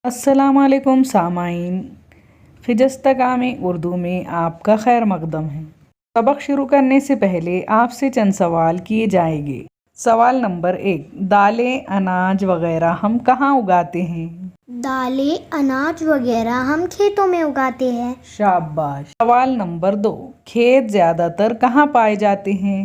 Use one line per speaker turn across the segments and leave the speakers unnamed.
अस्सलाम वालेकुम सामाइन। फ़िज़्ज़तगाम उर्दू में आपका खैर मक़दम है। सबक शुरू करने से पहले आपसे चंद सवाल किए जाएंगे। सवाल नंबर 1, दालें अनाज वगैरह हम कहाँ उगाते हैं?
दालें अनाज वगैरह हम खेतों में उगाते हैं।
शाबाश। सवाल नंबर 2, खेत ज़्यादातर कहाँ पाए जाते हैं?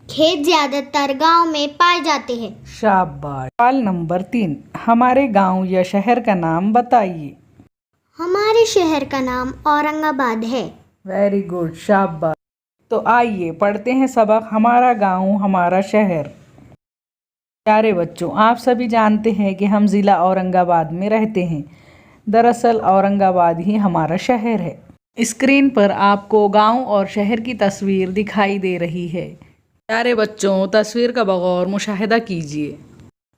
खेत ज्यादातर गांव में पाए जाते हैं।
शाबाश। सवाल नंबर 3, हमारे गांव या शहर का नाम बताइए।
हमारे शहर का नाम औरंगाबाद है।
वेरी गुड, शाबाश। तो आइए पढ़ते हैं सबक हमारा गांव हमारा शहर। प्यारे बच्चों, आप सभी जानते हैं कि हम ज़िला औरंगाबाद में रहते हैं। दरअसल औरंगाबाद ही हमारा शहर है। स्क्रीन पर आपको गांव और शहर की तस्वीर दिखाई दे रही है। प्यारे बच्चों, तस्वीर का बगौर मुशाहिदा कीजिए।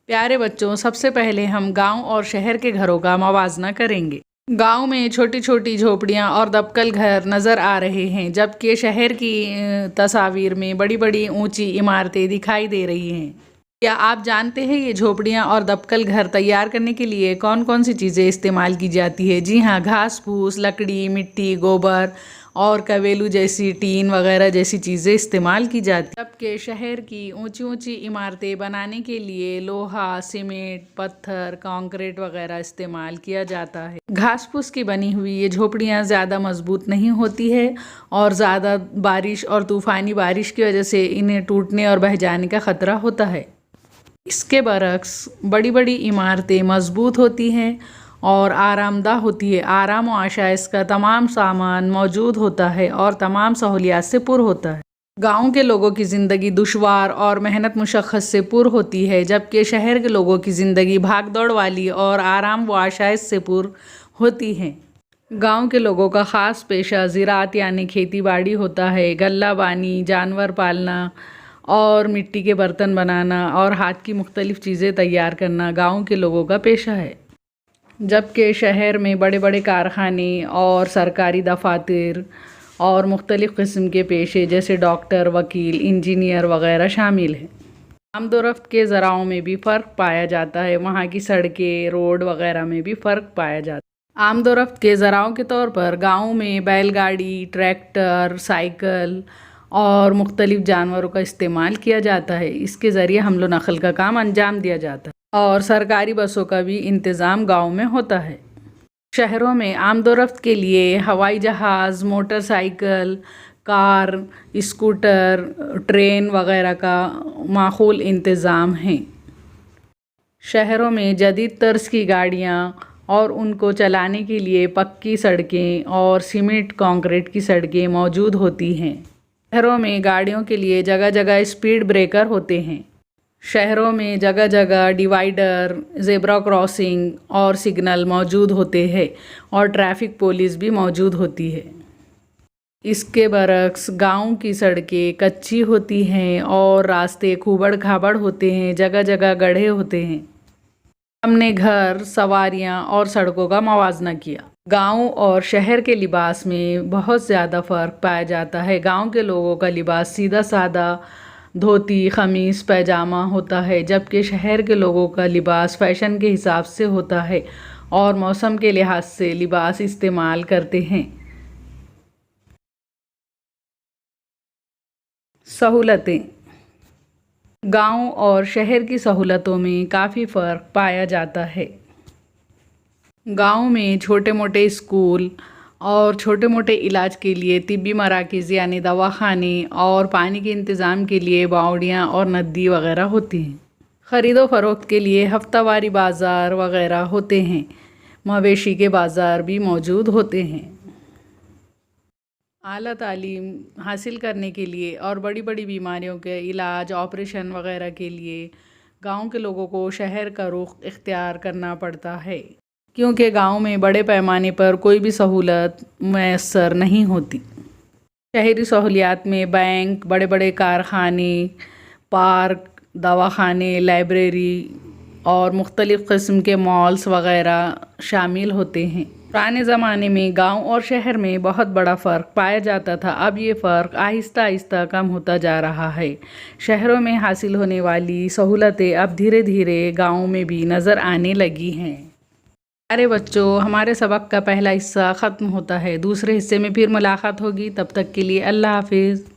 प्यारे बच्चों, सबसे पहले हम गांव और शहर के घरों का मवाजना करेंगे। गांव में छोटी छोटी झोपड़ियां और दबकल घर नज़र आ रहे हैं, जबकि शहर की तस्वीर में बड़ी बड़ी ऊंची इमारतें दिखाई दे रही हैं। क्या आप जानते हैं ये झोपड़ियां और दबकल घर तैयार करने के लिए कौन कौन सी चीज़ें इस्तेमाल की जाती है? जी हाँ, घास फूस, लकड़ी, मिट्टी, गोबर और कवेलू जैसी टीन वगैरह जैसी चीज़ें इस्तेमाल की जाती हैं। जबकि शहर की ऊंची ऊंची इमारतें बनाने के लिए लोहा, सीमेंट, पत्थर, कंक्रीट वगैरह इस्तेमाल किया जाता है। घास फूस की बनी हुई ये झोपड़ियाँ ज़्यादा मजबूत नहीं होती है और ज़्यादा बारिश और तूफ़ानी बारिश की वजह से इन्हें टूटने और बह जाने का ख़तरा होता है। इसके बरक्स बड़ी बड़ी इमारतें मजबूत होती हैं और आरामदाह होती है। आराम व आशाइश का तमाम सामान मौजूद होता है और तमाम सहूलियात से पुर होता है। गाँव के लोगों की ज़िंदगी दुश्वार और मेहनत मुशक्क़त से पुर होती है, जबकि शहर के लोगों की ज़िंदगी भाग दौड़ वाली और आराम व आशाइश से पुर होती है। गांव के लोगों का ख़ास पेशा ज़राअत यानी खेती बाड़ी होता है। गल्ला बानी, जानवर पालना और मिट्टी के बर्तन बनाना और हाथ की मुख्तलिफ़ चीज़ें तैयार करना गांव के लोगों का पेशा है। जबकि शहर में बड़े बड़े कारखाने और सरकारी दफातर और मुख्तलिफ़ किस्म के पेशे जैसे डॉक्टर, वकील, इंजीनियर वगैरह शामिल हैं। आमदोरफ्त के ज़राओं में भी फ़र्क पाया जाता है। वहाँ की सड़कें, रोड वगैरह में भी फ़र्क पाया जाता है। आमदोरफ्त के ज़राओं के तौर पर गाँव में बैलगाड़ी, ट्रैक्टर, साइकिल और मुख्तलिफ़ जानवरों का इस्तेमाल किया जाता है। इसके ज़रिए हमलो नक़ल का काम अंजाम दिया जाता है और सरकारी बसों का भी इंतज़ाम गाँव में होता है। शहरों में आमदोरफ्त के लिए हवाई जहाज़, मोटरसाइकिल, कार, स्कूटर, ट्रेन वगैरह का माकूल इंतज़ाम है। शहरों में जदीद तर्ज की गाड़ियाँ और उनको चलाने के लिए पक्की सड़कें और सीमेंट कंक्रीट की सड़कें मौजूद होती हैं। शहरों में गाड़ियों के लिए जगह जगह स्पीड ब्रेकर होते हैं। शहरों में जगह जगह डिवाइडर, ज़ेब्रा क्रॉसिंग और सिग्नल मौजूद होते हैं और ट्रैफिक पुलिस भी मौजूद होती है। इसके बरक्स गांव की सड़कें कच्ची होती हैं और रास्ते खूबड़ खाबड़ होते हैं, जगह जगह गड्ढे होते हैं। हमने घर, सवारियां और सड़कों का मवाजना किया। गांव और शहर के लिबास में बहुत ज़्यादा फ़र्क पाया जाता है। गांव के लोगों का लिबास सीधा सादा धोती, ख़मीस, पैजामा होता है, जबकि शहर के लोगों का लिबास फ़ैशन के हिसाब से होता है और मौसम के लिहाज से लिबास इस्तेमाल करते हैं। सहूलतें। गांव और शहर की सहूलतों में काफ़ी फ़र्क पाया जाता है। गांव में छोटे मोटे स्कूल और छोटे मोटे इलाज के लिए तिब्बी मराकज़ यानी दवाखाने और पानी के इंतज़ाम के लिए बावड़ियाँ और नदी वगैरह होती हैं। ख़रीदो फ़रोख्त के लिए हफ्तावारी बाज़ार वगैरह होते हैं। मवेशी के बाज़ार भी मौजूद होते हैं। आला तालीम हासिल करने के लिए और बड़ी बड़ी बीमारियों के इलाज, ऑपरेशन वगैरह के लिए गांव के लोगों को शहर का रुख इख्तियार करना पड़ता है, क्योंकि गांव में बड़े पैमाने पर कोई भी सहूलत मैसर नहीं होती। शहरी सहूलियात में बैंक, बड़े बड़े कारखाने, पार्क, दवाखाने, लाइब्रेरी और मुख्तलिफ़ किस्म के मॉल्स वगैरह शामिल होते हैं। पुराने ज़माने में गांव और शहर में बहुत बड़ा फ़र्क पाया जाता था। अब ये फ़र्क आहिस्ता आहिस्ता कम होता जा रहा है। शहरों में हासिल होने वाली सहूलतें अब धीरे धीरे गाँव में भी नज़र आने लगी हैं। ارے بچوں، ہمارے سبق کا پہلا حصہ ختم ہوتا ہے، دوسرے حصے میں پھر ملاقات ہوگی، تب تک کے لیے اللہ حافظ۔